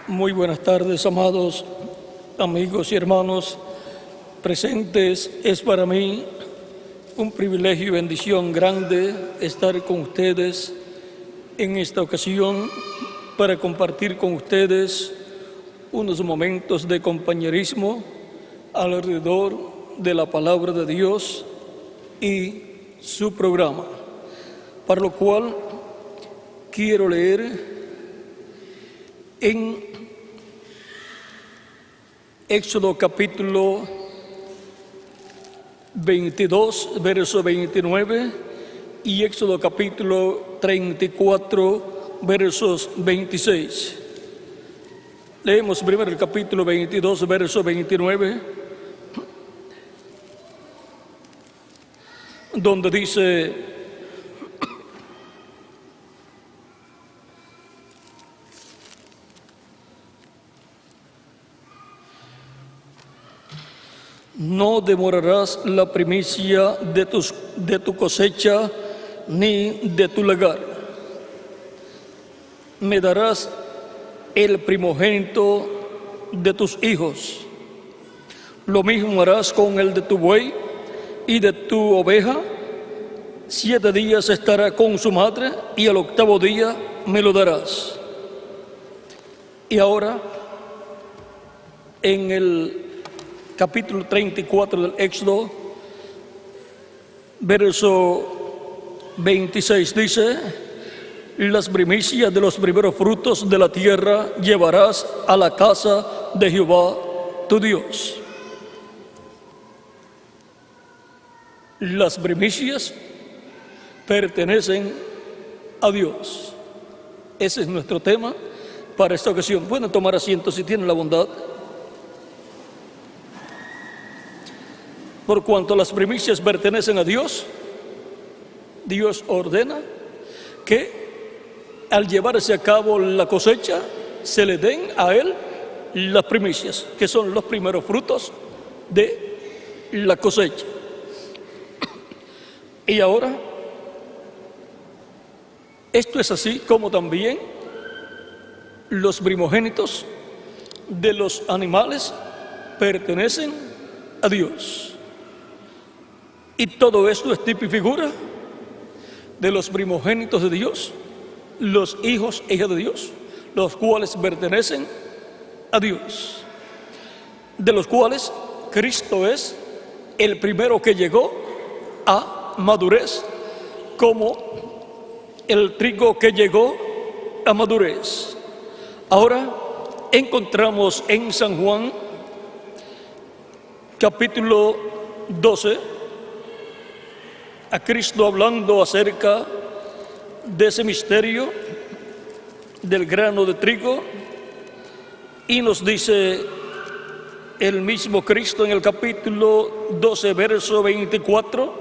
Muy buenas tardes, amados amigos y hermanos presentes. Es para mí un privilegio y bendición grande estar con ustedes en esta ocasión para compartir con ustedes unos momentos de compañerismo alrededor de la palabra de Dios y su programa, para lo cual quiero leer en Éxodo capítulo 22, verso 29, y Éxodo capítulo 34, versos 26. Leemos primero el capítulo 22, verso 29, donde dice: no demorarás la primicia de tu cosecha ni de tu lagar. Me darás el primogénito de tus hijos. Lo mismo harás con el de tu buey y de tu oveja. 7 días estará con su madre y al 8º día me lo darás. Y ahora, en el capítulo 34 del Éxodo, verso 26 dice: las primicias de los primeros frutos de la tierra llevarás a la casa de Jehová tu Dios. Las primicias pertenecen a Dios. Ese es nuestro tema para esta ocasión. Pueden tomar asiento si tienen la bondad. Por cuanto las primicias pertenecen a Dios, Dios ordena que al llevarse a cabo la cosecha, se le den a Él las primicias, que son los primeros frutos de la cosecha. Y ahora, esto es así como también los primogénitos de los animales pertenecen a Dios. Y todo esto es tipo y figura de los primogénitos de Dios, los hijos e hijas de Dios, los cuales pertenecen a Dios, de los cuales Cristo es el primero que llegó a madurez, como el trigo que llegó a madurez. Ahora encontramos en San Juan capítulo 12 a Cristo hablando acerca de ese misterio del grano de trigo, y nos dice el mismo Cristo en el capítulo 12, verso 24,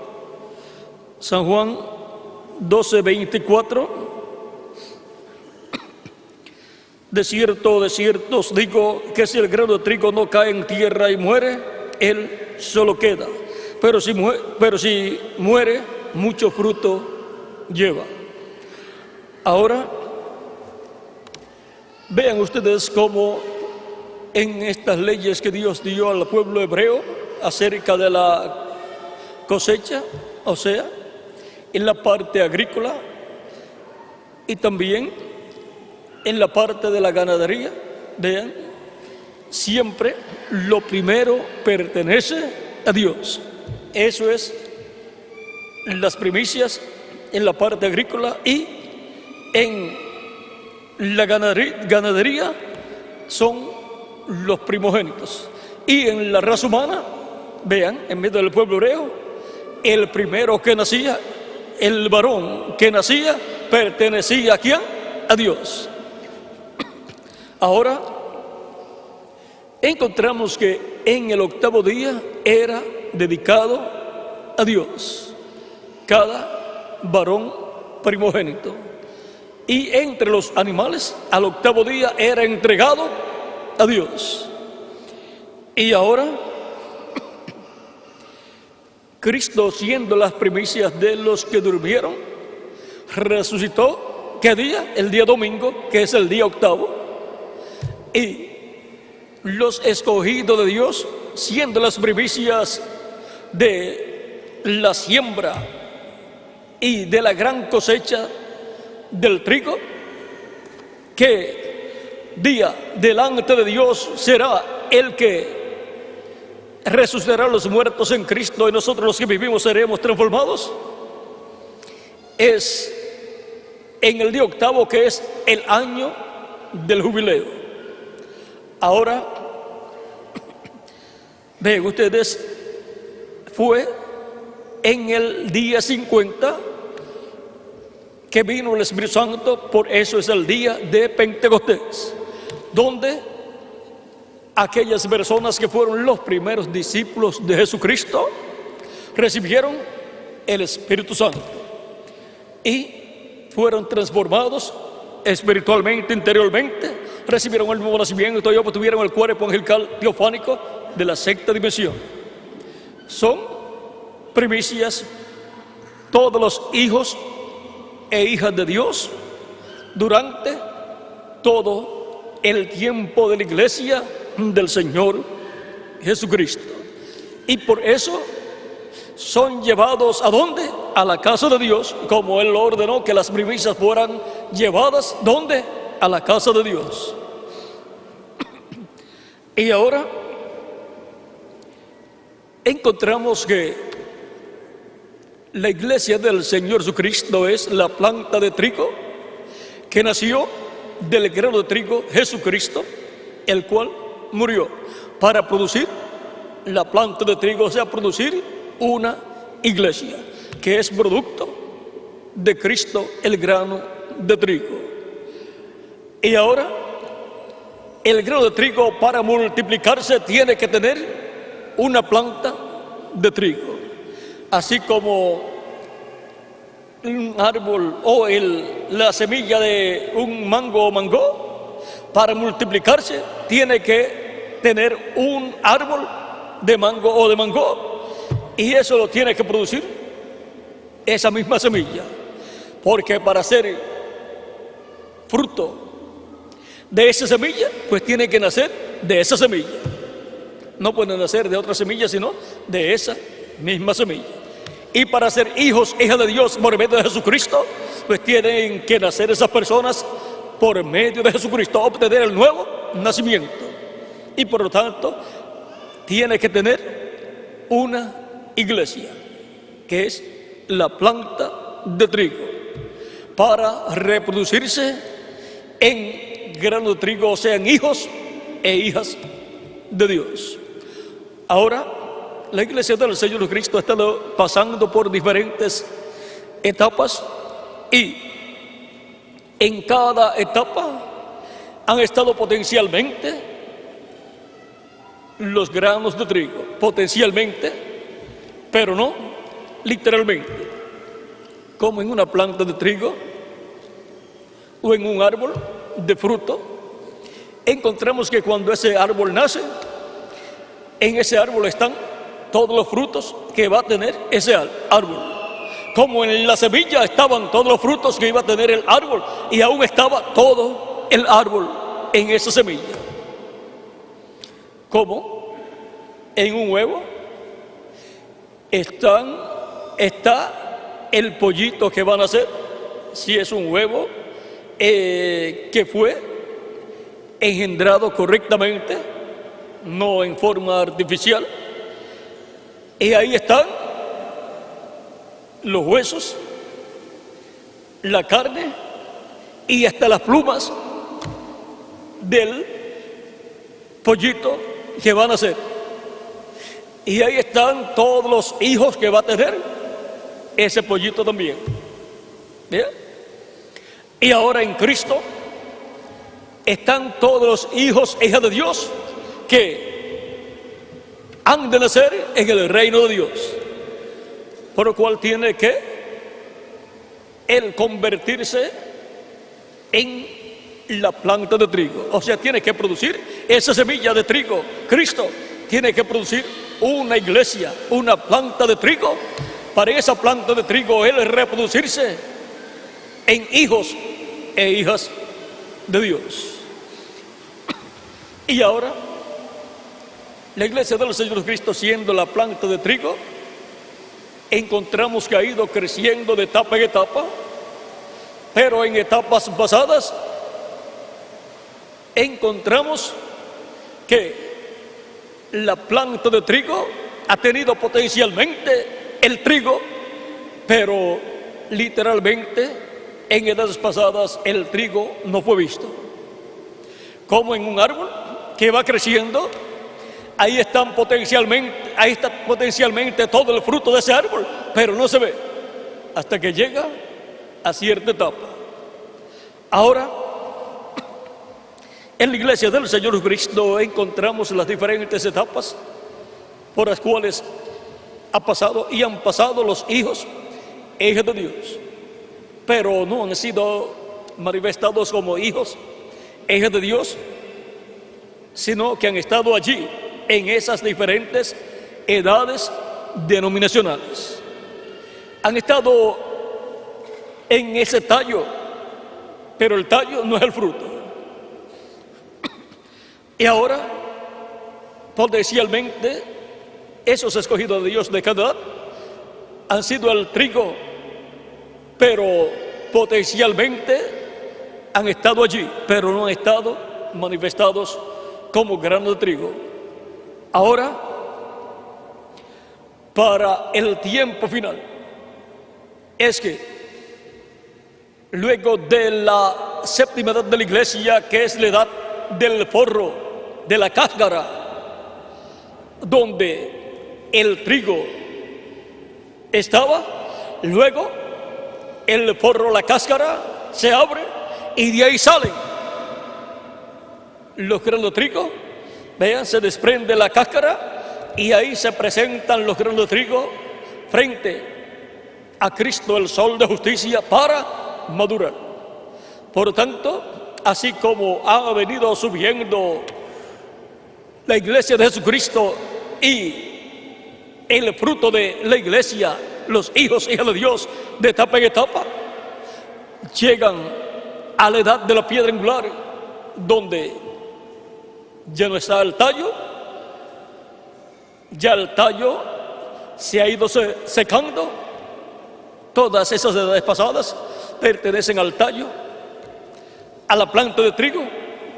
San Juan 12, 24: de cierto os digo que si el grano de trigo no cae en tierra y muere, él solo queda. Pero si muere, mucho fruto lleva. Ahora, vean ustedes cómo en estas leyes que Dios dio al pueblo hebreo acerca de la cosecha, o sea, en la parte agrícola y también en la parte de la ganadería, vean, siempre lo primero pertenece a Dios. Eso es las primicias en la parte agrícola, y en la ganadería son los primogénitos. Y en la raza humana, vean, en medio del pueblo hebreo, el primero que nacía, el varón que nacía, pertenecía ¿a quién? A Dios. Ahora encontramos que en el 8º día era dedicado a Dios cada varón primogénito, y entre los animales al 8º día era entregado a Dios. Y ahora Cristo, siendo las primicias de los que durmieron, resucitó ¿qué día? El día domingo, que es el día 8º, y los escogidos de Dios, siendo las primicias de la siembra y de la gran cosecha del trigo, que día delante de Dios será el que resucitará a los muertos en Cristo y nosotros los que vivimos seremos transformados. Es en el día octavo, que es el año del jubileo. Ahora, vean ustedes, fue en el día 50 que vino el Espíritu Santo, por eso es el día de Pentecostés, donde aquellas personas que fueron los primeros discípulos de Jesucristo recibieron el Espíritu Santo y fueron transformados espiritualmente, interiormente, recibieron el nuevo nacimiento y obtuvieron el cuerpo angelical teofánico de la sexta dimensión. Son primicias todos los hijos e hijas de Dios durante todo el tiempo de la iglesia del Señor Jesucristo. Y por eso son llevados ¿a dónde? A la casa de Dios, como Él ordenó que las primicias fueran llevadas ¿dónde? A la casa de Dios. Y ahora encontramos que la iglesia del Señor Jesucristo es la planta de trigo que nació del grano de trigo Jesucristo, el cual murió para producir la planta de trigo, o sea, producir una iglesia que es producto de Cristo, el grano de trigo. Y ahora el grano de trigo, para multiplicarse, tiene que tener una planta de trigo, así como un árbol o la semilla de un mango o mango, para multiplicarse tiene que tener un árbol de mango o de mango, y eso lo tiene que producir esa misma semilla, porque para hacer fruto de esa semilla, pues tiene que nacer de esa semilla. No puede nacer de otra semilla, sino de esa misma semilla. Y para ser hijos, hijas de Dios por medio de Jesucristo, pues tienen que nacer esas personas por medio de Jesucristo, obtener el nuevo nacimiento. Y por lo tanto, tiene que tener una iglesia, que es la planta de trigo, para reproducirse en grano de trigo, o sea, en hijos e hijas de Dios. Ahora, la iglesia del Señor Jesucristo ha estado pasando por diferentes etapas, y en cada etapa han estado potencialmente los granos de trigo, potencialmente, pero no literalmente, como en una planta de trigo o en un árbol de fruto. Encontramos que cuando ese árbol nace, en ese árbol están todos los frutos que va a tener ese árbol, como en la semilla estaban todos los frutos que iba a tener el árbol, y aún estaba todo el árbol en esa semilla. Como en un huevo está el pollito que van a hacer, si es un huevo que fue engendrado correctamente, no en forma artificial. Y ahí están los huesos, la carne y hasta las plumas del pollito que van a hacer. Y ahí están todos los hijos que va a tener ese pollito también. ¿Bien? Y ahora en Cristo están todos los hijos e hijas de Dios que han de nacer en el reino de Dios, por lo cual tiene que Él convertirse en la planta de trigo, o sea, tiene que producir esa semilla de trigo. Cristo tiene que producir una iglesia, una planta de trigo, para esa planta de trigo Él reproducirse en hijos e hijas de Dios. Y ahora, la iglesia del Señor Jesucristo, siendo la planta de trigo, encontramos que ha ido creciendo de etapa en etapa, pero en etapas pasadas encontramos que la planta de trigo ha tenido potencialmente el trigo, pero literalmente en edades pasadas el trigo no fue visto. Como en un árbol que va creciendo, ahí está potencialmente todo el fruto de ese árbol, pero no se ve hasta que llega a cierta etapa. Ahora, en la iglesia del Señor Jesucristo encontramos las diferentes etapas por las cuales han pasado los hijos e hijas de Dios, pero no han sido manifestados como hijos e hijas de Dios, sino que han estado allí en esas diferentes edades denominacionales. Han estado en ese tallo, pero el tallo no es el fruto. Y ahora, potencialmente, esos escogidos de Dios de cada edad han sido el trigo, pero potencialmente han estado allí, pero no han estado manifestados como grano de trigo. Ahora, para el tiempo final, es que luego de la séptima edad de la iglesia, que es la edad del forro, de la cáscara, donde el trigo estaba, luego el forro, la cáscara, se abre y de ahí salen los granos de trigo. Vean, se desprende la cáscara y ahí se presentan los granos de trigo frente a Cristo, el sol de justicia, para madurar. Por lo tanto, así como ha venido subiendo la iglesia de Jesucristo y el fruto de la iglesia, los hijos e hijas de Dios, de etapa en etapa, llegan a la edad de la piedra angular, donde ya no está el tallo, ya el tallo se ha ido secando. Todas esas edades pasadas pertenecen al tallo, a la planta de trigo,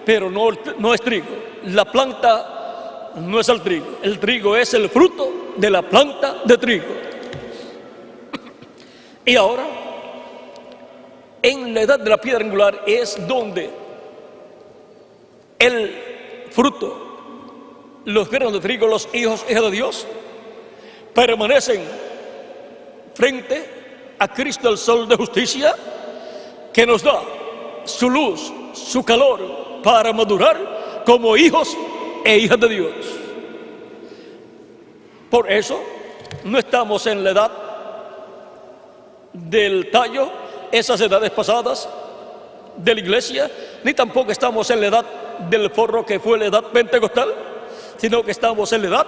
pero no es trigo. La planta no es el trigo es el fruto de la planta de trigo. Y ahora, en la edad de la piedra angular es donde el fruto, los granos de trigo, los hijos e hijas de Dios, permanecen frente a Cristo, el sol de justicia, que nos da su luz, su calor, para madurar como hijos e hijas de Dios. Por eso no estamos en la edad del tallo, esas edades pasadas de la iglesia, ni tampoco estamos en la edad del forro, que fue la edad pentecostal, sino que estamos en la edad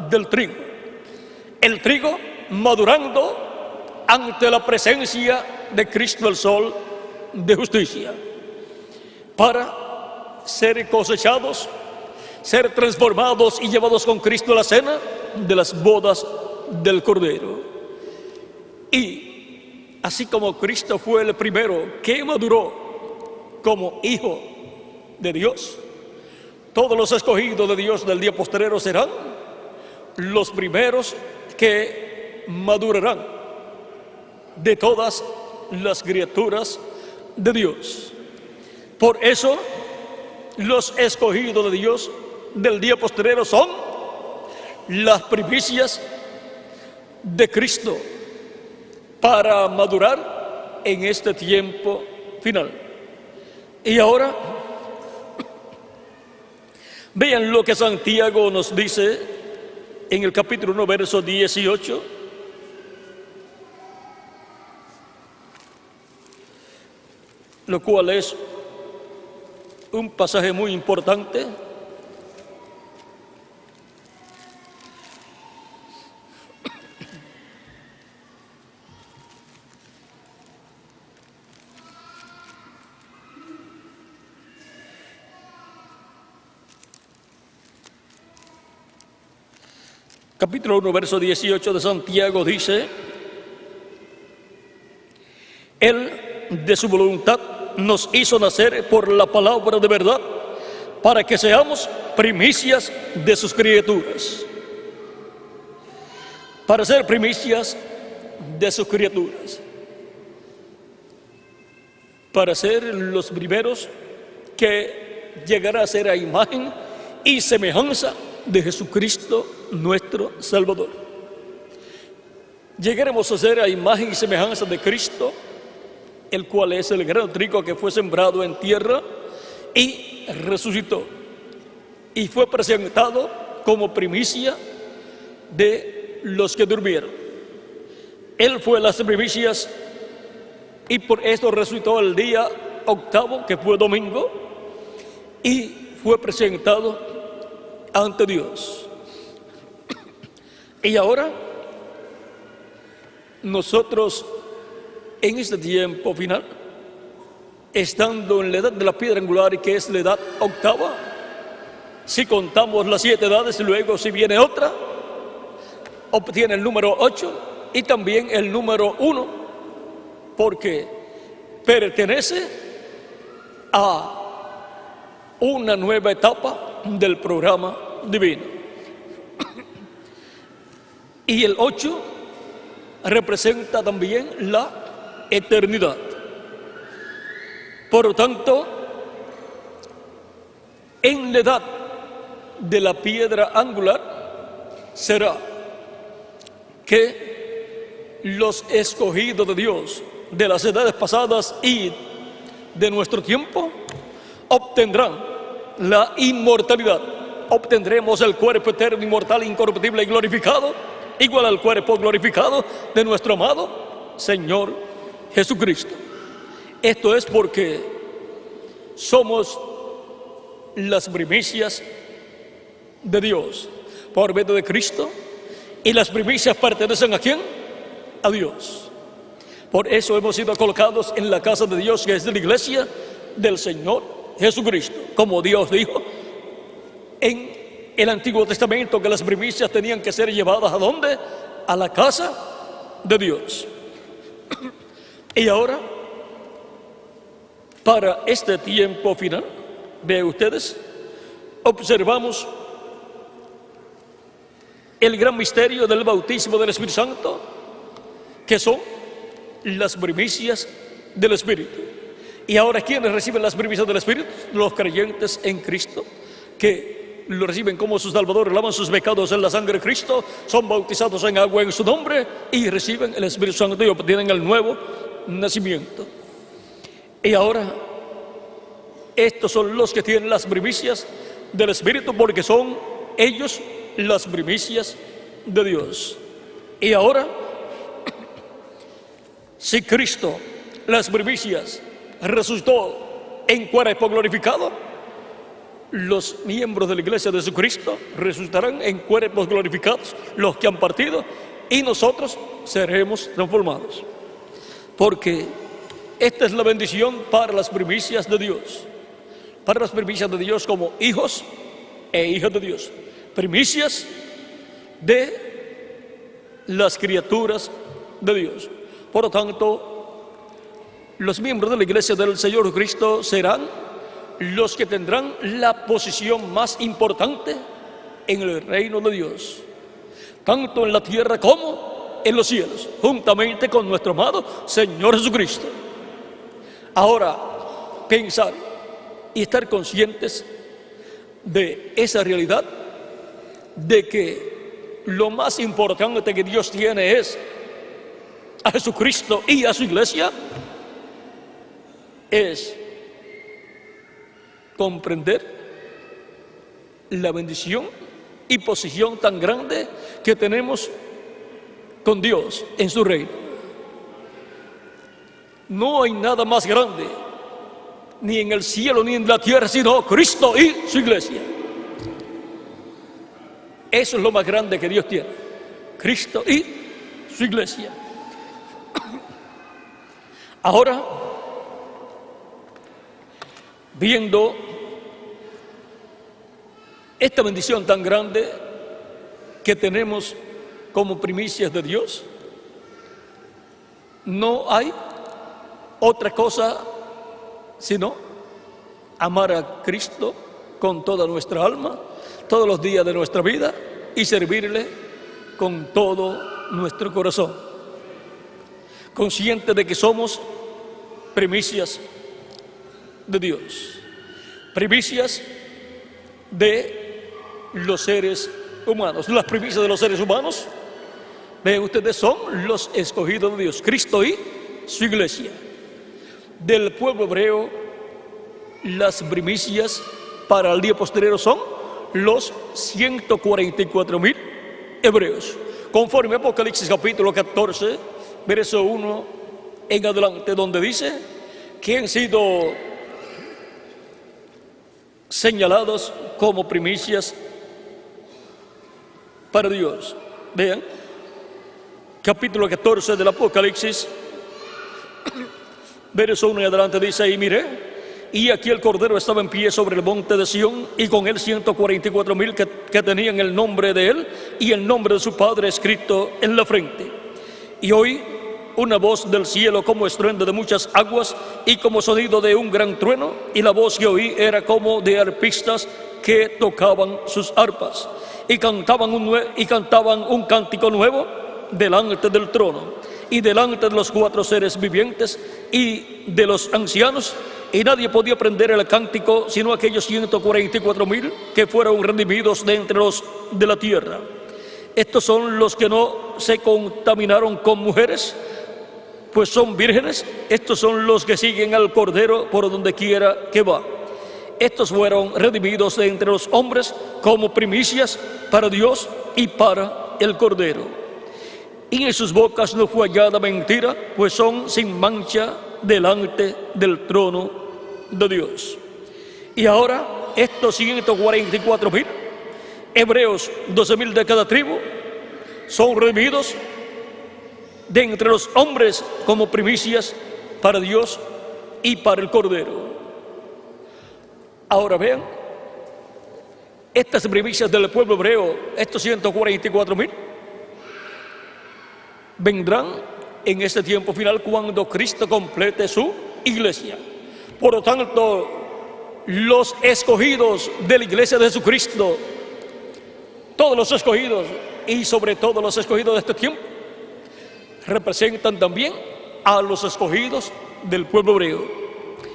del trigo. El trigo madurando ante la presencia de Cristo, el sol de justicia, para ser cosechados, ser transformados y llevados con Cristo a la cena de las bodas del Cordero. Y así como Cristo fue el primero que maduró como hijo de Dios, todos los escogidos de Dios del día postrero serán los primeros que madurarán de todas las criaturas de Dios. Por eso, los escogidos de Dios del día postrero son las primicias de Cristo para madurar en este tiempo final. Y ahora, vean lo que Santiago nos dice en el capítulo 1, verso 18. Lo cual es un pasaje muy importante. capítulo 1, verso 18 de Santiago dice: Él de su voluntad nos hizo nacer por la palabra de verdad, para que seamos primicias de sus criaturas. Para ser primicias de sus criaturas. Para ser los primeros que llegará a ser a imagen y semejanza de Jesucristo nuestro Salvador. Llegaremos a ser a imagen y semejanza de Cristo, el cual es el grano de trigo que fue sembrado en tierra y resucitó y fue presentado como primicia de los que durmieron. Él fue las primicias y por esto resucitó el día octavo, que fue domingo, y fue presentado ante Dios. Y ahora nosotros en este tiempo final, estando en la edad de la piedra angular, que es la edad octava, si contamos las 7 edades, luego si viene otra, obtiene el número 8 y también el número 1, porque pertenece a una nueva etapa del programa divino. Y el 8 representa también la eternidad. Por lo tanto, en la edad de la piedra angular será que los escogidos de Dios de las edades pasadas y de nuestro tiempo obtendrán la inmortalidad. Obtendremos el cuerpo eterno, inmortal, incorruptible y glorificado, igual al cuerpo glorificado de nuestro amado Señor Jesucristo. Esto es porque somos las primicias de Dios por medio de Cristo, y las primicias pertenecen ¿a quién? A Dios. Por eso hemos sido colocados en la casa de Dios, que es la iglesia del Señor Jesucristo. Como Dios dijo en el Antiguo Testamento, que las primicias tenían que ser llevadas ¿a dónde? A la casa de Dios. Y ahora, para este tiempo final, vean ustedes, observamos el gran misterio del bautismo del Espíritu Santo, que son las primicias del Espíritu. Y ahora, ¿quiénes reciben las primicias del Espíritu? Los creyentes en Cristo, que lo reciben como su Salvador, lavan sus pecados en la sangre de Cristo, son bautizados en agua en su nombre y reciben el Espíritu Santo y obtienen el nuevo nacimiento. Y ahora, estos son los que tienen las primicias del Espíritu, porque son ellos las primicias de Dios. Y ahora, si Cristo, las primicias, resucitó en cuerpo glorificado, los miembros de la iglesia de Jesucristo resucitarán en cuerpos glorificados, los que han partido, y nosotros seremos transformados. Porque esta es la bendición para las primicias de Dios. Para las primicias de Dios como hijos e hijas de Dios. Primicias de las criaturas de Dios. Por lo tanto, los miembros de la iglesia del Señor Cristo serán los que tendrán la posición más importante en el reino de Dios, tanto en la tierra como en los cielos, juntamente con nuestro amado Señor Jesucristo. Ahora, pensar y estar conscientes de esa realidad, de que lo más importante que Dios tiene es a Jesucristo y a su iglesia, es comprender la bendición y posición tan grande que tenemos con Dios en su reino. No hay nada más grande, ni en el cielo ni en la tierra, sino Cristo y su iglesia. Eso es lo más grande que Dios tiene, Cristo y su iglesia. Ahora, viendo esta bendición tan grande que tenemos como primicias de Dios, no hay otra cosa sino amar a Cristo con toda nuestra alma, todos los días de nuestra vida, y servirle con todo nuestro corazón, consciente de que somos primicias de Dios, primicias de los seres humanos. Las primicias de los seres humanos, vean ustedes, son los escogidos de Dios, Cristo y su iglesia. Del pueblo hebreo, las primicias para el día postrero son los 144,000 hebreos, conforme a Apocalipsis capítulo 14, verso 1 en adelante, donde dice que han sido señalados como primicias para Dios. Vean, capítulo 14 del Apocalipsis, verso 1 en adelante, dice: y miré, y aquí el Cordero estaba en pie sobre el monte de Sión, y con él 144,000 que tenían el nombre de él y el nombre de su Padre escrito en la frente. Y oí una voz del cielo como estruendo de muchas aguas y como sonido de un gran trueno, y la voz que oí era como de arpistas que tocaban sus arpas y cantaban un cántico nuevo delante del trono y delante de los 4 seres vivientes y de los ancianos, y nadie podía aprender el cántico sino aquellos 144,000 que fueron redimidos de entre los de la tierra. Estos son los que no se contaminaron con mujeres, pues son vírgenes. Estos son los que siguen al Cordero por donde quiera que va. Estos fueron redimidos de entre los hombres como primicias para Dios y para el Cordero. Y en sus bocas no fue hallada mentira, pues son sin mancha delante del trono de Dios. Y ahora estos 144,000 hebreos, 12,000 de cada tribu, son redimidos de entre los hombres como primicias para Dios y para el Cordero. Ahora vean, estas primicias del pueblo hebreo, estos 144,000, vendrán en este tiempo final cuando Cristo complete su iglesia. Por lo tanto, los escogidos de la iglesia de Jesucristo, todos los escogidos y sobre todo los escogidos de este tiempo, representan también a los escogidos del pueblo hebreo.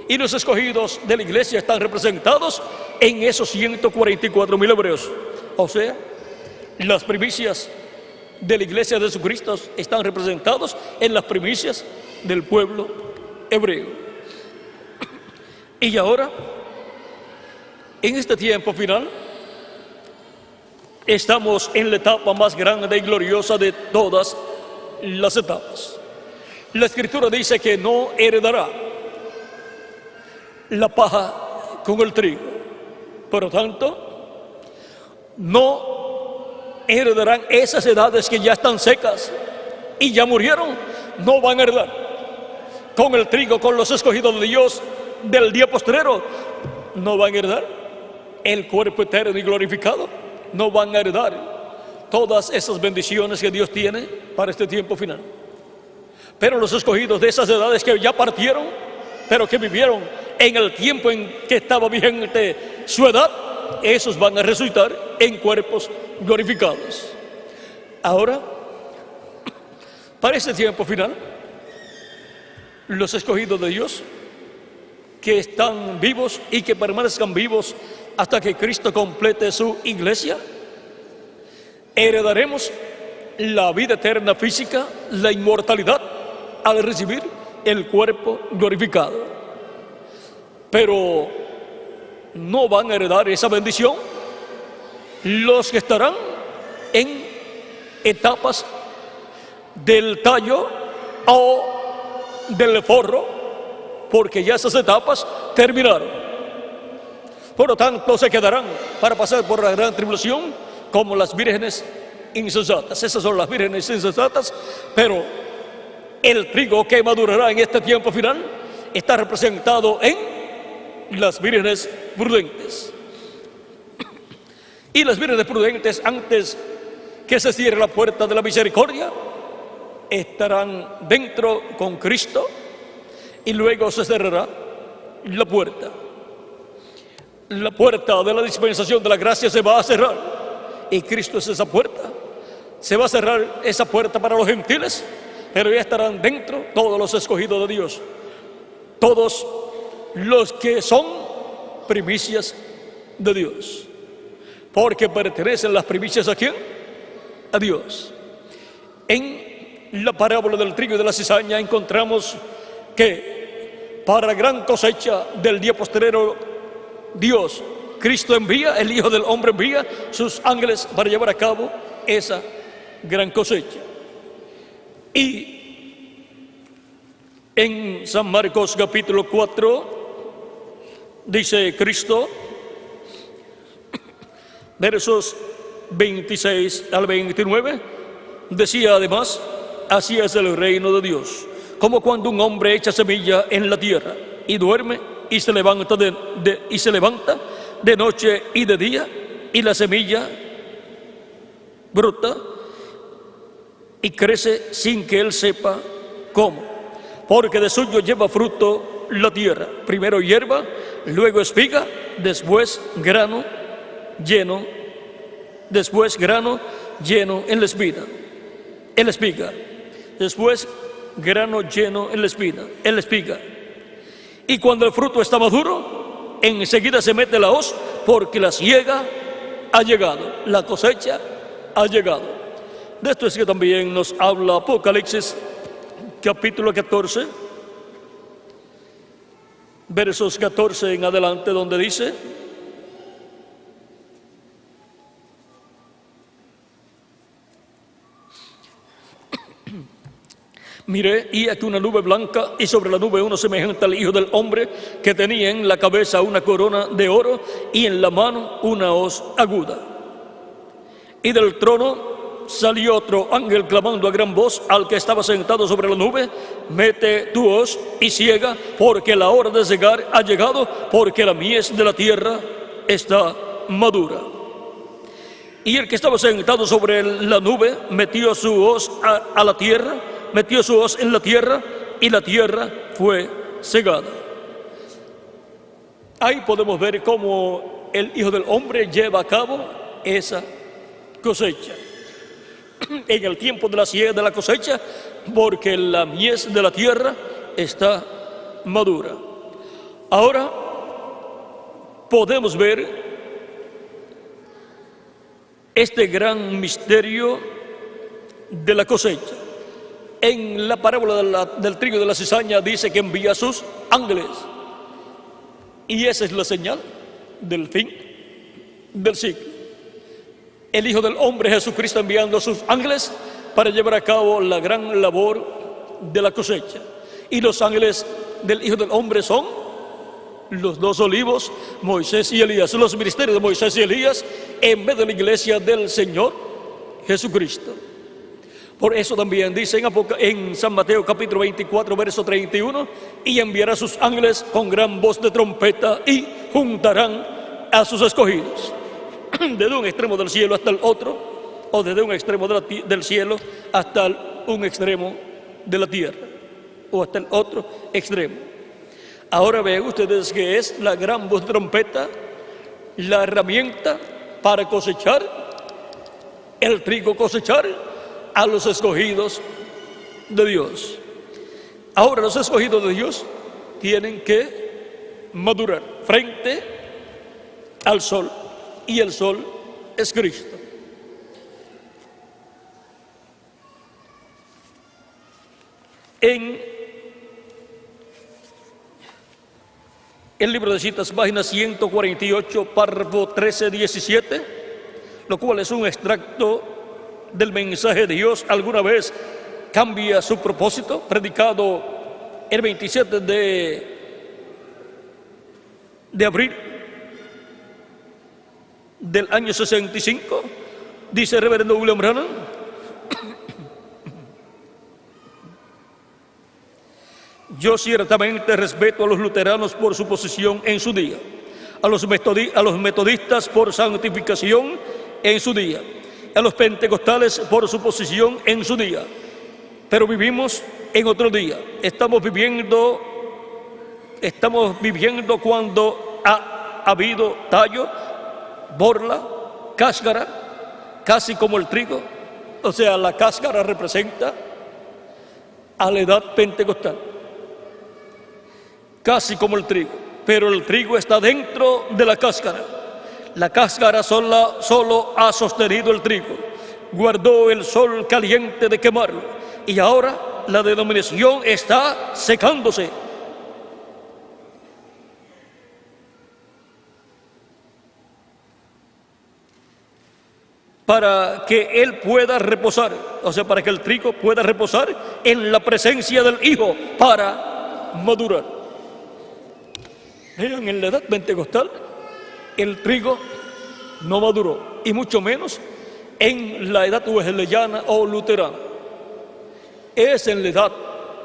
Y los escogidos de la iglesia están representados en esos 144,000 hebreos. O sea, las primicias de la iglesia de Jesucristo están representados en las primicias del pueblo hebreo. Y ahora, en este tiempo final, estamos en la etapa más grande y gloriosa de todas las etapas. La Escritura dice que no heredará la paja con el trigo. Por lo tanto, no heredarán esas edades que ya están secas y ya murieron. No van a heredar con el trigo, con los escogidos de Dios del día postrero. No van a heredar el cuerpo eterno y glorificado. No van a heredar todas esas bendiciones que Dios tiene para este tiempo final. Pero los escogidos de esas edades que ya partieron, pero que vivieron en el tiempo en que estaba vigente su edad, esos van a resucitar en cuerpos glorificados. Ahora, para este tiempo final, los escogidos de Dios que están vivos y que permanezcan vivos hasta que Cristo complete su iglesia, heredaremos la vida eterna física, la inmortalidad, al recibir el cuerpo glorificado. Pero no van a heredar esa bendición los que estarán en etapas del tallo o del forro, porque ya esas etapas terminaron. Por lo tanto, se quedarán para pasar por la gran tribulación como las vírgenes insensatas. Esas son las vírgenes insensatas, pero el trigo que madurará en este tiempo final está representado en las vírgenes prudentes. Y las vírgenes prudentes, antes que se cierre la puerta de la misericordia, estarán dentro con Cristo y luego se cerrará la puerta. La puerta de la dispensación de la gracia se va a cerrar y Cristo es esa puerta. Se va a cerrar esa puerta para los gentiles, pero ya estarán dentro todos los escogidos de Dios, todos los que son primicias de Dios, porque pertenecen las primicias ¿a quién? A Dios. En la parábola del trigo y de la cizaña encontramos que para la gran cosecha del día postrero, Dios, Cristo envía, el Hijo del Hombre envía sus ángeles para llevar a cabo esa gran cosecha. Y en San Marcos capítulo 4 dice Cristo, versos 26 al 29, decía además: así es el reino de Dios, como cuando un hombre echa semilla en la tierra y duerme y se levanta de noche y de día, y la semilla brota y crece sin que él sepa cómo, porque de suyo lleva fruto la tierra, primero hierba, luego espiga, después grano lleno en la espiga, después grano lleno en la espiga. Y cuando el fruto está maduro, enseguida se mete la hoz, porque la siega ha llegado, la cosecha ha llegado. De esto es que también nos habla Apocalipsis capítulo 14, versos 14 en adelante, donde dice: miré, y aquí una nube blanca, y sobre la nube uno semejante al Hijo del Hombre, que tenía en la cabeza una corona de oro y en la mano una hoz aguda. Y del trono salió otro ángel clamando a gran voz al que estaba sentado sobre la nube: mete tu hoz y ciega, porque la hora de cegar ha llegado, porque la mies de la tierra está madura. Y el que estaba sentado sobre la nube metió su hoz a la tierra, metió su hoz en la tierra, y la tierra fue cegada. Ahí podemos ver cómo el Hijo del Hombre lleva a cabo esa cosecha. En el tiempo de la siega de la cosecha, porque la mies de la tierra está madura. Ahora podemos ver este gran misterio de la cosecha. En la parábola del trigo y de la cizaña dice que envía a sus ángeles, y esa es la señal del fin del siglo. El Hijo del Hombre, Jesucristo, enviando a sus ángeles para llevar a cabo la gran labor de la cosecha. Y los ángeles del Hijo del Hombre son los dos olivos, Moisés y Elías, los ministerios de Moisés y Elías en vez de la iglesia del Señor Jesucristo. Por eso también dice en San Mateo capítulo 24, verso 31, y enviará a sus ángeles con gran voz de trompeta y juntarán a sus escogidos desde un extremo del cielo hasta el otro, o desde un extremo del cielo hasta un extremo de la tierra, o hasta el otro extremo. Ahora vean ustedes que es la gran voz de trompeta la herramienta para cosechar el trigo, cosechar a los escogidos de Dios. Ahora los escogidos de Dios tienen que madurar frente al sol, y el sol es Cristo. En el libro de citas, página 148, párrafo 13-17, lo cual es un extracto del mensaje de Dios, alguna vez cambia su propósito, predicado el 27 de abril del año 65, dice el reverendo William Branham: yo ciertamente respeto a los luteranos por su posición en su día, a los metodistas por santificación en su día, a los pentecostales por su posición en su día, pero vivimos en otro día. Estamos viviendo cuando ha habido tallo, borla, cáscara, casi como el trigo. O sea, la cáscara representa a la edad pentecostal, casi como el trigo, pero el trigo está dentro de la cáscara. La cáscara solo ha sostenido el trigo, guardó el sol caliente de quemarlo, y ahora la denominación está secándose. Para que él pueda reposar, o sea, para que el trigo pueda reposar en la presencia del Hijo para madurar. Vean, en la edad pentecostal el trigo no maduró, y mucho menos en la edad wesleyana o luterana. Es en la edad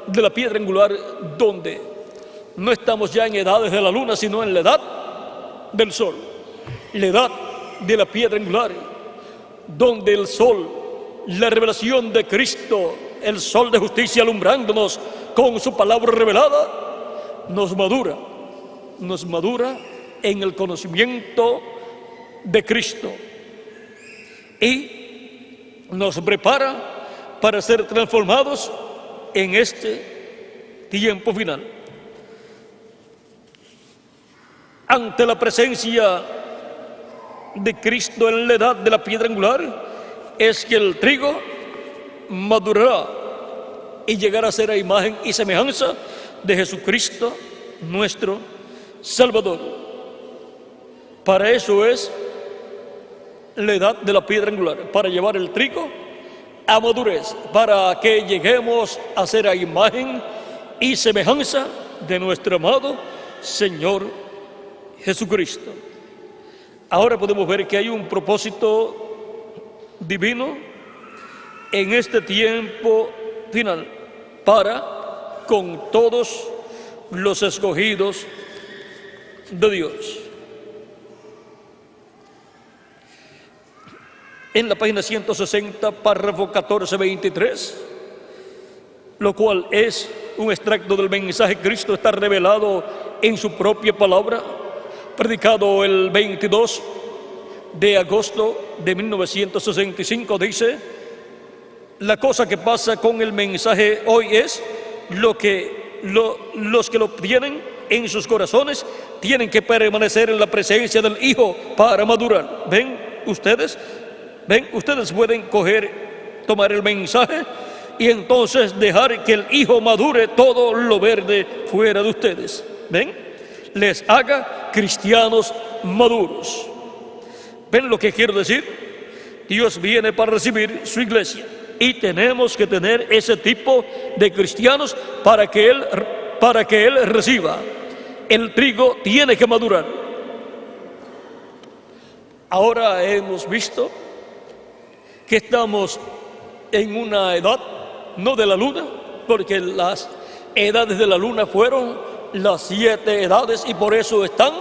de la piedra angular donde no estamos ya en edades de la luna, sino en la edad del sol, la edad de la piedra angular, donde el sol, la revelación de Cristo, el sol de justicia alumbrándonos con su palabra revelada, nos madura en el conocimiento de Cristo y nos prepara para ser transformados en este tiempo final. Ante la presencia de Cristo en la edad de la piedra angular, es que el trigo madurará y llegará a ser a imagen y semejanza de Jesucristo, nuestro Salvador. Para eso es la edad de la piedra angular, para llevar el trigo a madurez, para que lleguemos a ser a imagen y semejanza de nuestro amado Señor Jesucristo. Ahora podemos ver que hay un propósito divino en este tiempo final para con todos los escogidos de Dios. En la página 160, párrafo 14-23, lo cual es un extracto del mensaje que Cristo está revelado en su propia palabra, predicado el 22 de agosto de 1965, dice: la cosa que pasa con el mensaje hoy es los que lo tienen en sus corazones tienen que permanecer en la presencia del Hijo para madurar. ¿Ven ustedes? Ustedes pueden tomar el mensaje y entonces dejar que el Hijo madure todo lo verde fuera de ustedes. ¿Ven? Les haga cristianos maduros. ¿Ven lo que quiero decir? Dios viene para recibir su iglesia y tenemos que tener ese tipo de cristianos para que Él reciba. El trigo tiene que madurar. Ahora hemos visto que estamos en una edad no de la luna, porque las edades de la luna fueron las 7 edades y por eso están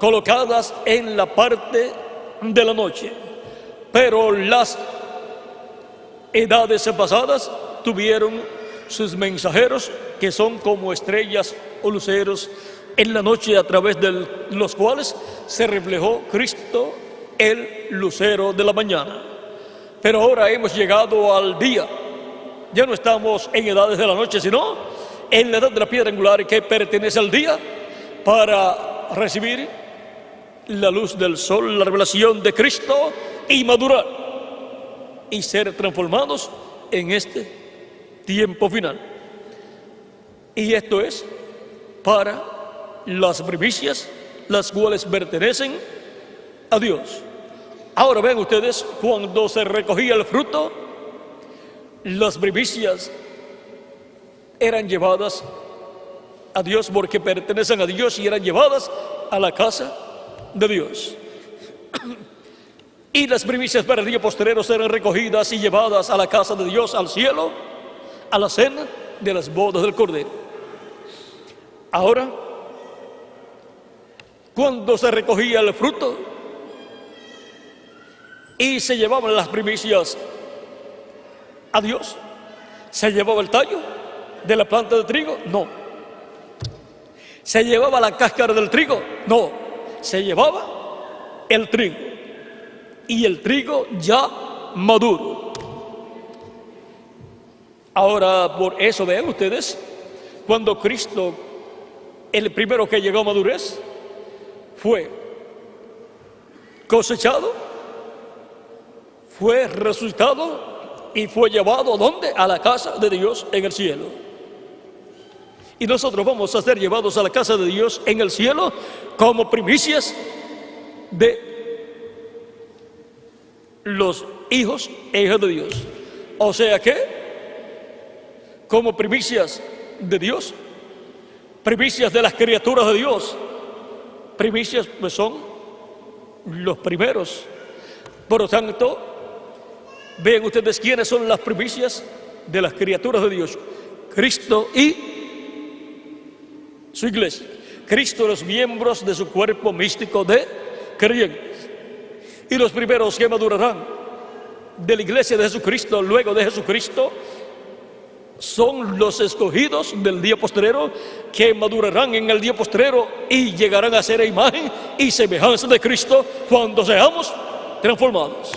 colocadas en la parte de la noche. Pero las edades pasadas tuvieron sus mensajeros, que son como estrellas o luceros en la noche, a través de los cuales se reflejó Cristo, el lucero de la mañana. Pero ahora hemos llegado al día. Ya no estamos en edades de la noche, sino en la edad de la piedra angular, que pertenece al día, para recibir la luz del sol, la revelación de Cristo, y madurar y ser transformados en este tiempo final. Y esto es para las primicias, las cuales pertenecen a Dios. Ahora ven ustedes, cuando se recogía el fruto, las primicias eran llevadas a Dios porque pertenecen a Dios y eran llevadas a la casa de Dios. Y las primicias para el día postrero eran recogidas y llevadas a la casa de Dios, al cielo, a la cena de las bodas del Cordero. Ahora, cuando se recogía el fruto, y se llevaban las primicias a Dios. ¿Se llevaba el tallo de la planta de trigo? No. ¿Se llevaba la cáscara del trigo? No. Se llevaba el trigo, y el trigo ya maduro. Ahora, por eso vean ustedes, cuando Cristo, el primero que llegó a madurez, fue cosechado, fue resucitado y fue llevado ¿a dónde? A la casa de Dios en el cielo. Y nosotros vamos a ser llevados a la casa de Dios en el cielo como primicias de los hijos e hijas de Dios. O sea que, como primicias de Dios, primicias de las criaturas de Dios, primicias pues son los primeros. Por lo tanto, vean ustedes quiénes son las primicias de las criaturas de Dios: Cristo y su iglesia. Cristo, los miembros de su cuerpo místico de creyentes. Y los primeros que madurarán de la iglesia de Jesucristo, luego de Jesucristo, son los escogidos del día postrero, que madurarán en el día postrero y llegarán a ser a imagen y semejanza de Cristo cuando seamos transformados.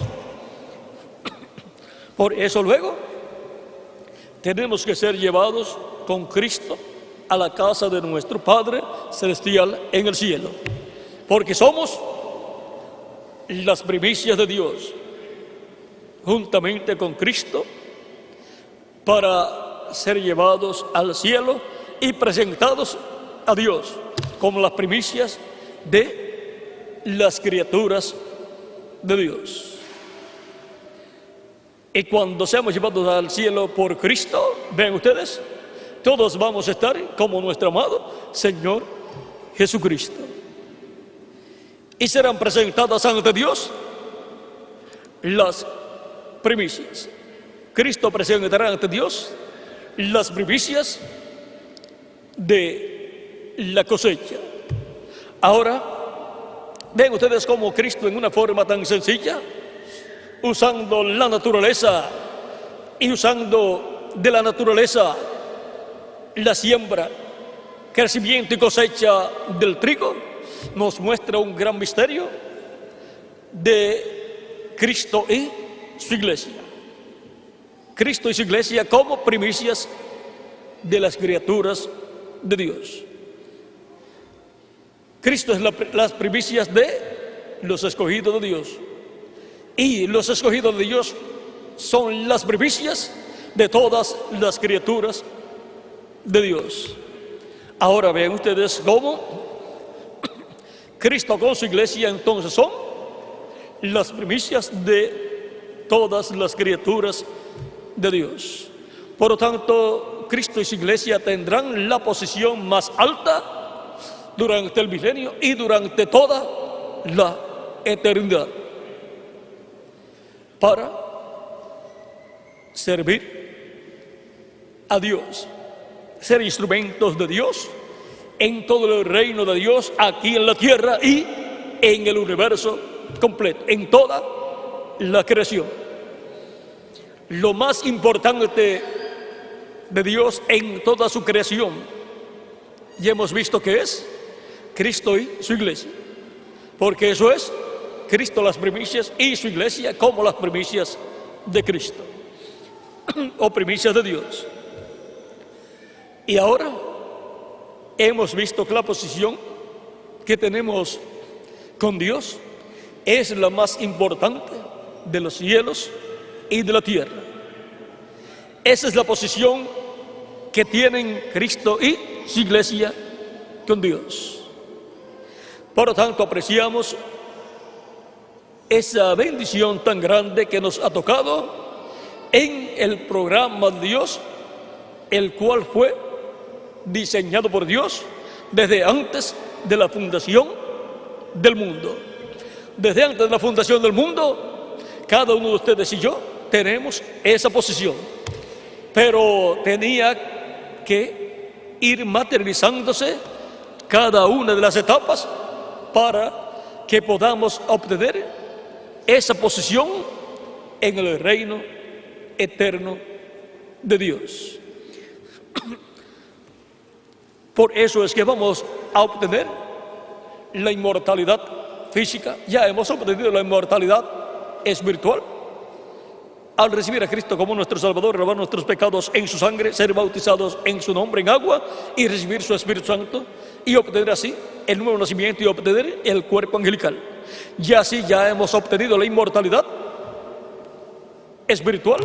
Por eso luego tenemos que ser llevados con Cristo a la casa de nuestro Padre Celestial en el cielo, porque somos las primicias de Dios, juntamente con Cristo, para ser llevados al cielo y presentados a Dios como las primicias de las criaturas de Dios. Y cuando seamos llevados al cielo por Cristo, ven ustedes, todos vamos a estar como nuestro amado Señor Jesucristo. Y serán presentadas ante Dios las primicias. Cristo presentará ante Dios las primicias de la cosecha. Ahora, ven ustedes cómo Cristo, en una forma tan sencilla, usando la naturaleza y usando de la naturaleza la siembra, crecimiento y cosecha del trigo, nos muestra un gran misterio de Cristo y su iglesia. Cristo y su iglesia como primicias de las criaturas de Dios. Cristo es las primicias de los escogidos de Dios. Y los escogidos de Dios son las primicias de todas las criaturas de Dios. Ahora vean ustedes cómo Cristo con su iglesia entonces son las primicias de todas las criaturas de Dios. Por lo tanto, Cristo y su iglesia tendrán la posición más alta durante el milenio y durante toda la eternidad, para servir a Dios, ser instrumentos de Dios en todo el reino de Dios, aquí en la tierra y en el universo completo, en toda la creación. Lo más importante de Dios en toda su creación, ya hemos visto que es Cristo y su iglesia, porque eso es Cristo las primicias y su iglesia como las primicias de Cristo o primicias de Dios. Y ahora hemos visto que la posición que tenemos con Dios es la más importante de los cielos y de la tierra. Esa es la posición que tienen Cristo y su iglesia con Dios. Por lo tanto, apreciamos esa bendición tan grande que nos ha tocado en el programa de Dios, el cual fue diseñado por Dios desde antes de la fundación del mundo. Desde antes de la fundación del mundo, cada uno de ustedes y yo tenemos esa posición, pero tenía que ir materializándose cada una de las etapas para que podamos obtener esa posición en el reino eterno de Dios. Por eso es que vamos a obtener la inmortalidad física. Ya hemos obtenido la inmortalidad espiritual al recibir a Cristo como nuestro Salvador, lavar nuestros pecados en su sangre, ser bautizados en su nombre en agua y recibir su Espíritu Santo y obtener así el nuevo nacimiento y obtener el cuerpo angelical. Y así ya hemos obtenido la inmortalidad espiritual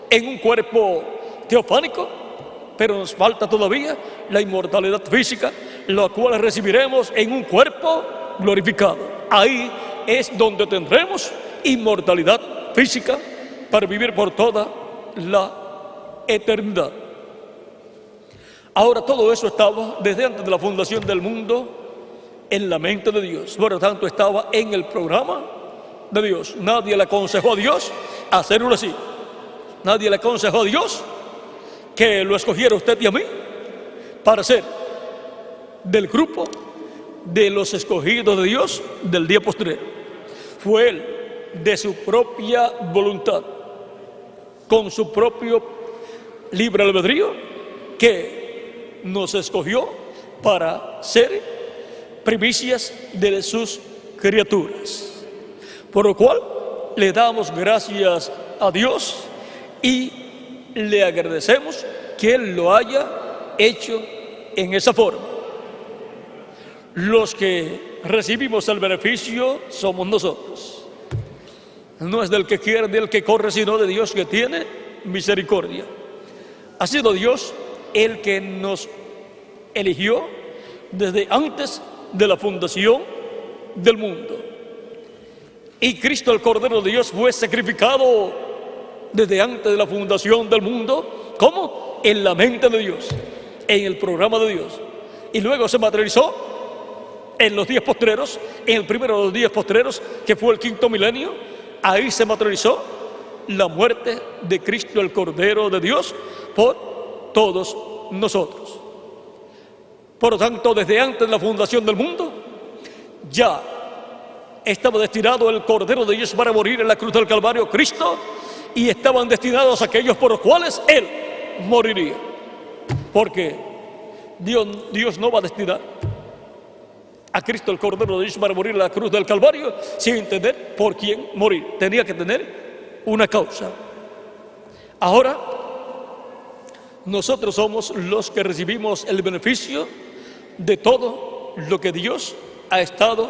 en un cuerpo teofánico, pero nos falta todavía la inmortalidad física, la cual recibiremos en un cuerpo glorificado. Ahí es donde tendremos inmortalidad física para vivir por toda la eternidad. Ahora, todo eso estaba desde antes de la fundación del mundo en la mente de Dios. Por lo tanto, estaba en el programa de Dios. Nadie le aconsejó a Dios hacerlo así. Nadie le aconsejó a Dios que lo escogiera usted y a mí para ser del grupo de los escogidos de Dios del día postrero. Fue Él, de su propia voluntad, con su propio libre albedrío, que nos escogió para ser primicias de sus criaturas. Por lo cual le damos gracias a Dios y le agradecemos que Él lo haya hecho en esa forma. Los que recibimos el beneficio somos nosotros. No es del que quiere, del que corre, sino de Dios que tiene misericordia. Ha sido Dios el que nos eligió desde antes de la fundación del mundo. Y Cristo, el Cordero de Dios, fue sacrificado desde antes de la fundación del mundo. ¿Cómo? En la mente de Dios, en el programa de Dios. Y luego se materializó en los días postreros, en el primero de los días postreros, que fue el quinto milenio. Ahí se materializó la muerte de Cristo, el Cordero de Dios, por todos nosotros. Por lo tanto, desde antes de la fundación del mundo, ya estaba destinado el Cordero de Dios para morir en la cruz del Calvario, Cristo, y estaban destinados aquellos por los cuales Él moriría. Porque Dios no va a destinar a Cristo, el Cordero de Dios, para morir en la cruz del Calvario sin tener por quién morir. Tenía que tener una causa. Ahora, nosotros somos los que recibimos el beneficio de todo lo que Dios ha estado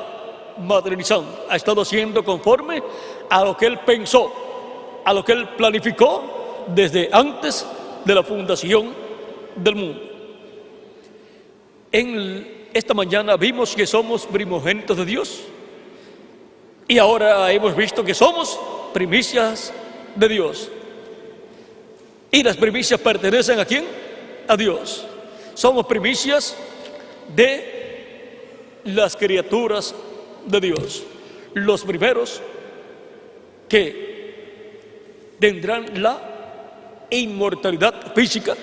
materializando, ha estado haciendo conforme a lo que Él pensó, a lo que Él planificó desde antes de la fundación del mundo. En esta mañana vimos que somos primogénitos de Dios y ahora hemos visto que somos primicias de Dios. Y las primicias pertenecen ¿a quién? A Dios. Somos primicias de las criaturas de Dios, los primeros que tendrán la inmortalidad física,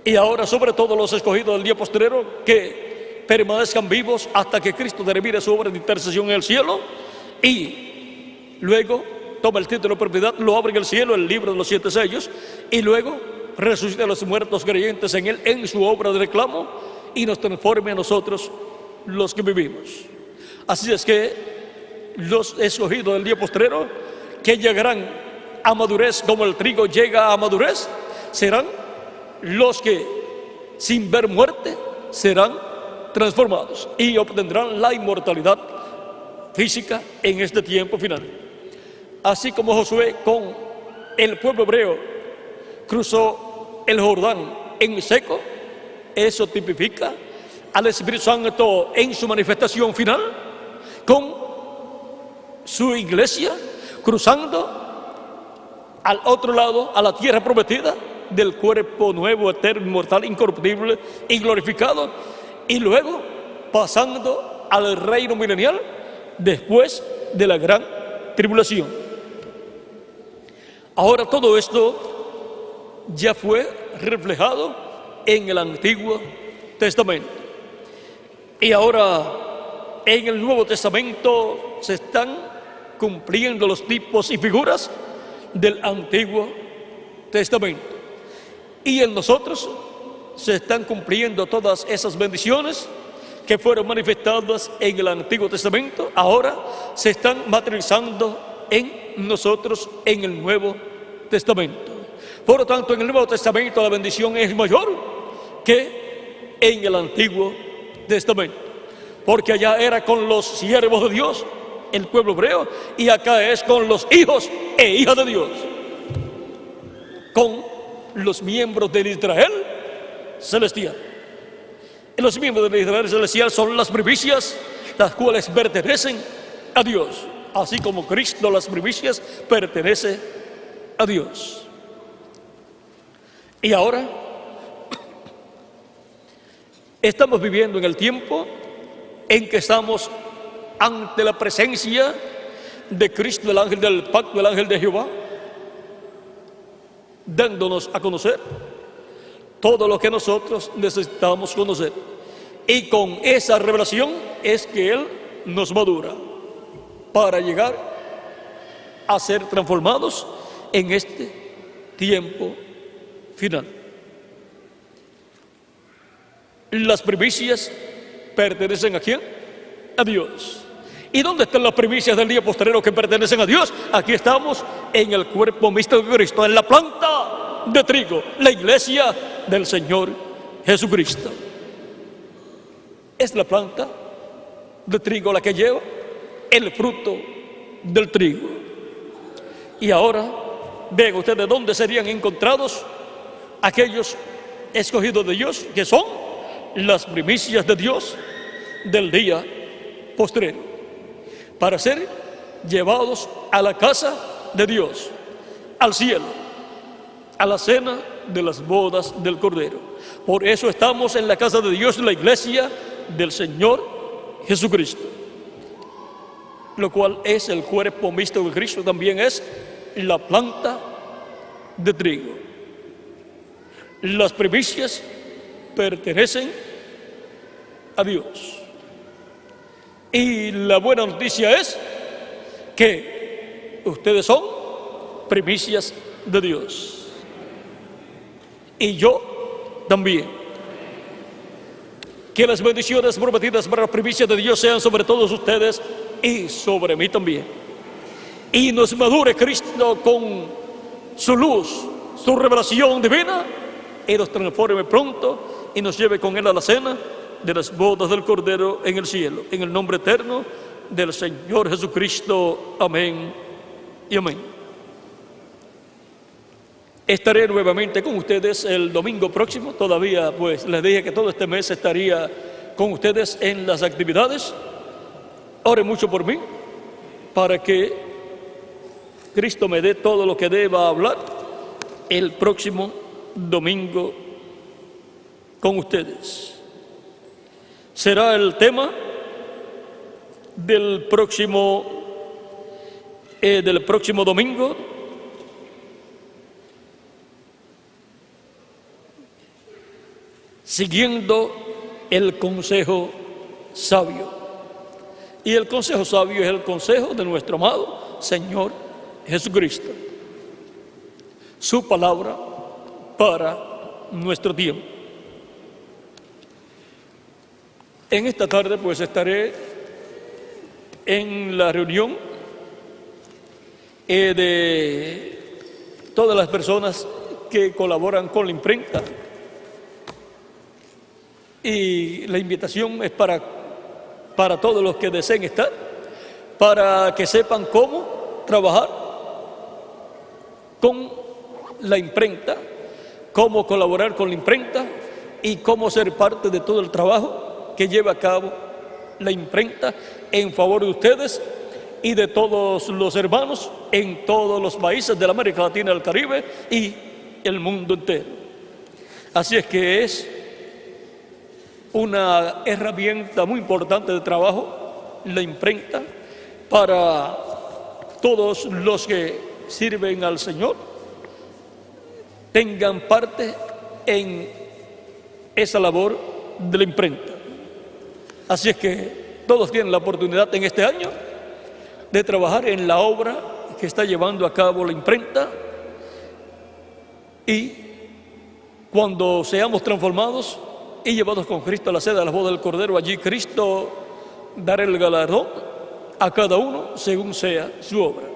y ahora sobre todo los escogidos del día postrero que permanezcan vivos hasta que Cristo termine su obra de intercesión en el cielo y luego toma el título de propiedad, lo abre en el cielo, el libro de los 7 sellos, y luego resucita a los muertos creyentes en Él, en su obra de reclamo, y nos transforme a nosotros los que vivimos. Así es que los escogidos del día postrero, que llegarán a madurez como el trigo llega a madurez, serán los que sin ver muerte serán transformados y obtendrán la inmortalidad física en este tiempo final. Así como Josué con el pueblo hebreo cruzó el Jordán en seco, eso tipifica al Espíritu Santo en su manifestación final, con su iglesia cruzando al otro lado, a la tierra prometida, del cuerpo nuevo, eterno, inmortal, incorruptible y glorificado, y luego pasando al reino milenial después de la gran tribulación. Ahora todo esto ya fue reflejado en el Antiguo Testamento. Y ahora en el Nuevo Testamento se están cumpliendo los tipos y figuras del Antiguo Testamento. Y en nosotros se están cumpliendo todas esas bendiciones que fueron manifestadas en el Antiguo Testamento, ahora se están materializando en nosotros en el Nuevo Testamento. Por lo tanto, en el Nuevo Testamento la bendición es mayor que en el Antiguo Testamento, porque allá era con los siervos de Dios, el pueblo hebreo, y acá es con los hijos e hijas de Dios, con los miembros del Israel celestial. Y los miembros del Israel celestial son las primicias, las cuales pertenecen a Dios, así como Cristo, las primicias, pertenece a Dios. Y ahora estamos viviendo en el tiempo en que estamos ante la presencia de Cristo, el ángel del pacto, el ángel de Jehová, dándonos a conocer todo lo que nosotros necesitamos conocer. Y con esa revelación es que Él nos madura para llegar a ser transformados en este tiempo final. Las primicias pertenecen ¿a quién? A Dios. ¿Y dónde están las primicias del día postrero que pertenecen a Dios? Aquí estamos en el cuerpo místico de Cristo, en la planta de trigo, la iglesia del Señor Jesucristo. Es la planta de trigo la que lleva el fruto del trigo. Y ahora vean ustedes dónde serían encontrados aquellos escogidos de Dios, que son las primicias de Dios del día postrero, para ser llevados a la casa de Dios, al cielo, a la cena de las bodas del Cordero. Por eso estamos en la casa de Dios, la iglesia del Señor Jesucristo, lo cual es el cuerpo místico de Cristo, también es la planta de trigo. Las primicias pertenecen a Dios. Y la buena noticia es que ustedes son primicias de Dios. Y yo también. Que las bendiciones prometidas para las primicias de Dios sean sobre todos ustedes y sobre mí también. Y nos madure Cristo con su luz, su revelación divina, y nos transforme pronto y nos lleve con Él a la cena de las bodas del Cordero en el cielo. En el nombre eterno del Señor Jesucristo. Amén y amén. Estaré nuevamente con ustedes el domingo próximo. Todavía pues les dije que todo este mes estaría con ustedes en las actividades. Ore mucho por mí para que Cristo me dé todo lo que deba hablar el próximo domingo con ustedes. Será el tema del próximo domingo, siguiendo el consejo sabio. Y el consejo sabio es el consejo de nuestro amado Señor Jesucristo, su palabra para nuestro tiempo. En esta tarde pues estaré en la reunión de todas las personas que colaboran con la imprenta, y la invitación es para todos los que deseen estar, para que sepan cómo trabajar con la imprenta, cómo colaborar con la imprenta y cómo ser parte de todo el trabajo que lleva a cabo la imprenta en favor de ustedes y de todos los hermanos en todos los países de la América Latina, el Caribe y el mundo entero. Así es que es una herramienta muy importante de trabajo, la imprenta, para todos los que sirven al Señor, tengan parte en esa labor de la imprenta. Así es que todos tienen la oportunidad en este año de trabajar en la obra que está llevando a cabo la imprenta, y cuando seamos transformados y llevados con Cristo a la sede de la boda del Cordero, allí Cristo dará el galardón a cada uno según sea su obra.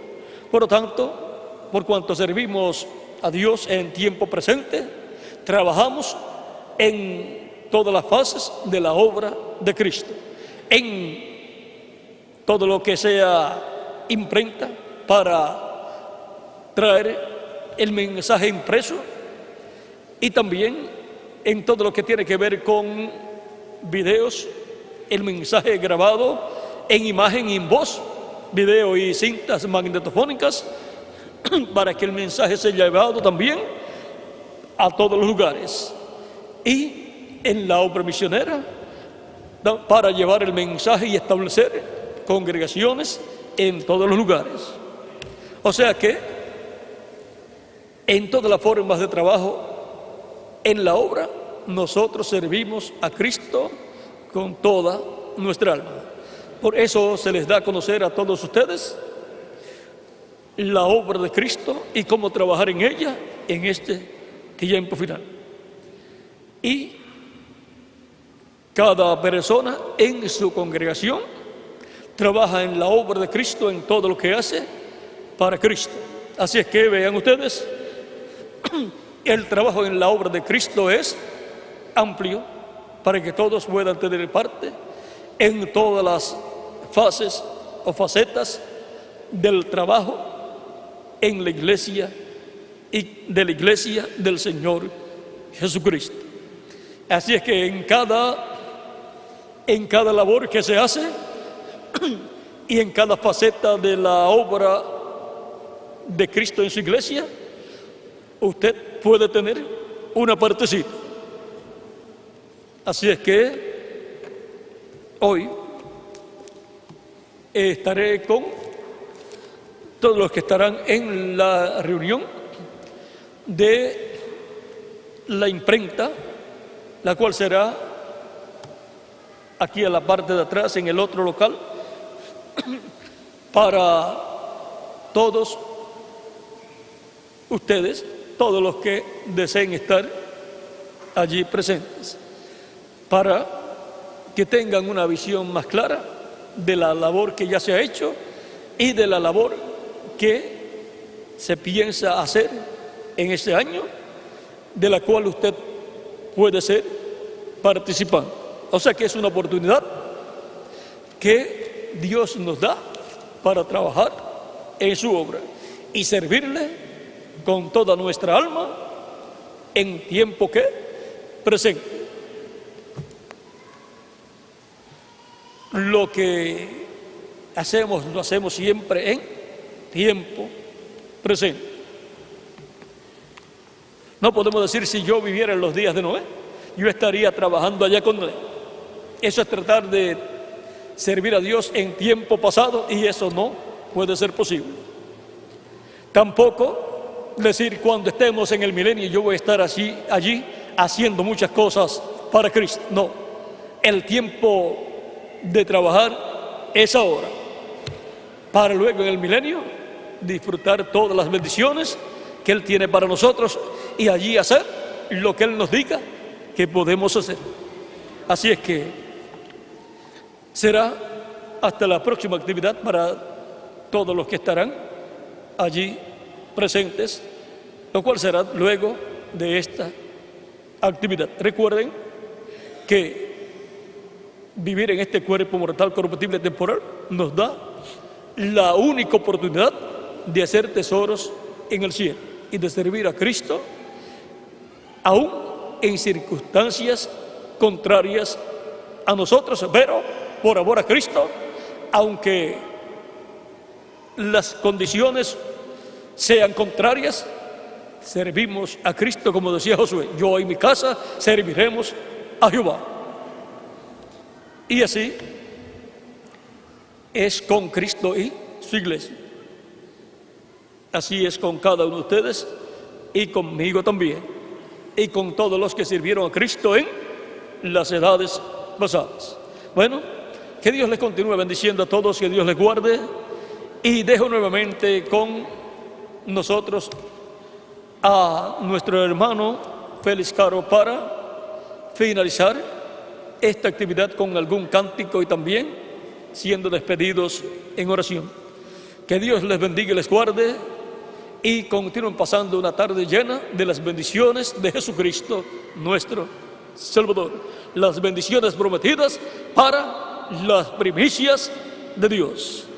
Por lo tanto, por cuanto servimos a Dios en tiempo presente, trabajamos en todas las fases de la obra de Cristo, en todo lo que sea imprenta para traer el mensaje impreso, y también en todo lo que tiene que ver con videos, el mensaje grabado en imagen y en voz, video y cintas magnetofónicas, para que el mensaje sea llevado también a todos los lugares, y en la obra misionera para llevar el mensaje y establecer congregaciones en todos los lugares. O sea que en todas las formas de trabajo en la obra, nosotros servimos a Cristo con toda nuestra alma. Por eso se les da a conocer a todos ustedes la obra de Cristo y cómo trabajar en ella en este tiempo final. Y cada persona en su congregación trabaja en la obra de Cristo en todo lo que hace para Cristo. Así es que vean ustedes, el trabajo en la obra de Cristo es amplio para que todos puedan tener parte en todas las fases o facetas del trabajo en la iglesia y de la iglesia del Señor Jesucristo. Así es que en cada labor que se hace y en cada faceta de la obra de Cristo en su iglesia, usted puede tener una partecita. Así es que hoy estaré con todos los que estarán en la reunión de la imprenta, la cual será aquí a la parte de atrás en el otro local, para todos ustedes, todos los que deseen estar allí presentes, para que tengan una visión más clara de la labor que ya se ha hecho y de la labor que se piensa hacer en este año, de la cual usted puede ser participante. O sea que es una oportunidad que Dios nos da para trabajar en su obra y servirle con toda nuestra alma en tiempo que presente. Lo que hacemos, lo hacemos siempre en tiempo presente. No podemos decir, si yo viviera en los días de Noé, yo estaría trabajando allá con Noé. Eso es tratar de servir a Dios en tiempo pasado, y eso no puede ser posible. Tampoco decir, cuando estemos en el milenio yo voy a estar allí haciendo muchas cosas para Cristo. No, el tiempo de trabajar es ahora, para luego en el milenio disfrutar todas las bendiciones que Él tiene para nosotros y allí hacer lo que Él nos diga que podemos hacer. Así es que será hasta la próxima actividad para todos los que estarán allí presentes, lo cual será luego de esta actividad. Recuerden que vivir en este cuerpo mortal, corruptible, temporal, nos da la única oportunidad de hacer tesoros en el cielo y de servir a Cristo aún en circunstancias contrarias a nosotros, pero por amor a Cristo, aunque las condiciones sean contrarias, servimos a Cristo, como decía Josué: yo y mi casa serviremos a Jehová. Y así es con Cristo y su iglesia. Así es con cada uno de ustedes y conmigo también, y con todos los que sirvieron a Cristo en las edades pasadas. Bueno, que Dios les continúe bendiciendo a todos, que Dios les guarde Y dejo nuevamente con nosotros a nuestro hermano Félix Caro para finalizar esta actividad con algún cántico y también siendo despedidos en oración. Que Dios les bendiga y les guarde y continúen pasando una tarde llena de las bendiciones de Jesucristo, nuestro Salvador. Las bendiciones prometidas para las primicias de Dios.